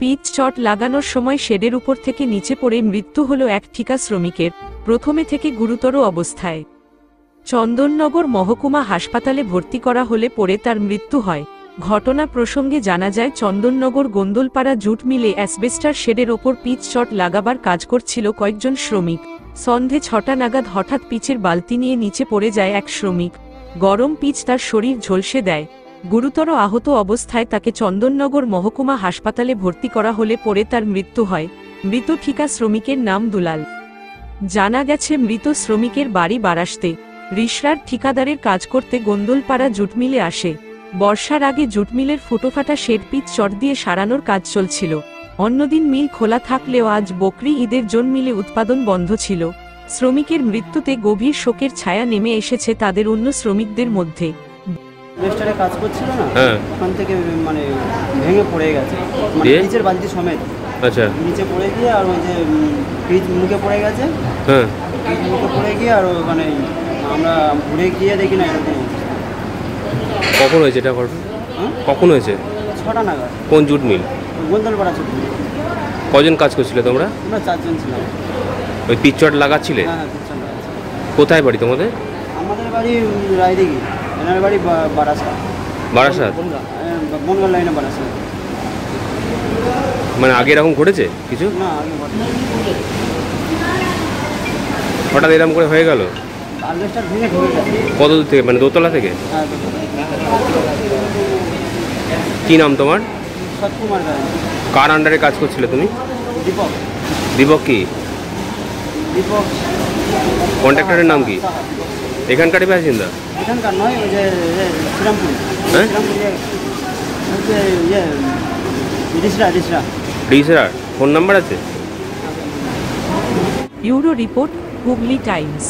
Pitch চট লাগানোর সময় শেডের উপর থেকে নিচে পড়ে মৃত্যু হল এক ঠিকা শ্রমিকের, প্রথমে থেকে গুরুতর অবস্থায় চন্দননগর মহকুমা হাসপাতালে ভর্তি করা হলে পরে তার মৃত্যু হয়। ঘটনা প্রসঙ্গে জানা যায়, চন্দননগর গোন্দলপাড়া জুট মিলে অ্যাসবেস্টার শেডের ওপর পিচ চট লাগাবার কাজ করছিল কয়েকজন শ্রমিক। সন্ধে 6টা নাগাদ হঠাৎ পিচের বালতি নিয়ে নিচে পড়ে যায় এক শ্রমিক। গরম পিচ তার শরীর ঝলসে দেয়। গুরুতর আহত অবস্থায় তাকে চন্দননগর মহকুমা হাসপাতালে ভর্তি করা হলে পরে তার মৃত্যু হয়। মৃত ঠিকা শ্রমিকের নাম দুলাল। জানা গেছে, মৃত শ্রমিকের বাড়ি বারাসতে। রিসরার ঠিকাদারের কাজ করতে গোন্দলপাড়া জুটমিলে আসে। বর্ষার আগে জুটমিলের ফুটোফাটা শেড পিচ চট দিয়ে সারানোর কাজ চলছিল। অন্যদিন মিল খোলা থাকলেও আজ বকরি ঈদের জন্য মিলে উৎপাদন বন্ধ ছিল। শ্রমিকের মৃত্যুতে গভীর শোকের ছায়া নেমে এসেছে তাদের অন্য শ্রমিকদের মধ্যে। রেস্টারে কাজ করছিল না, ওখান থেকে মানে ভেঙে পড়ে গেছে, মানে নিচের বালতি সমেত। আচ্ছা, নিচে পড়ে গিয়ে আর ওই যে ফ্রিজ মুখে পড়ে গেছে। হ্যাঁ, ফ্রিজ মুখে পড়ে গিয়ে আর মানে আমরা ঘুরে গিয়ে দেখি না এরকম। কখন হয়েছে এটা ঘটনা? কখন হয়েছে? 6টা নাগাদ। কোন jute mill? Gondalpara jute mill. কজন কাজ করছিলে তোমরা? আমরা 4 জন ছিলাম। ওই পিচ চট লাগাচ্ছিলে? হ্যাঁ, পিচ চট লাগাচ্ছি। কোথায় বাড়ি তোমাদের? আমাদের বাড়ি রায়দিঘি, এনার বাড়ি বারাসাত। বারাসাত? বনগাঁ লাইনে বারাসাত। মানে আগে এরকম ঘটেছে কিছু? না, আগে ঘটেনি। হঠাৎ এরকম করে হয়ে গেল? অ্যাসবেস্টার ভেঙে ঢুকে গেছে। কত দূর থেকে, মানে দোতলা থেকে? হ্যাঁ, দোতলা। কি নাম তোমার? সৎকুমার গায়ে। কার আন্ডারে কাজ করছিলে তুমি? দীপক। দীপক কি? দীপক। কন্ট্রাক্টরের নাম কি? এখানকারই বাসিন্দা? এখানকার নয়, ওই যে শ্রীরামপুর। হ্যাঁ, রিসরার। ফোন নাম্বার আছে? Bureau report, Hooghly Times.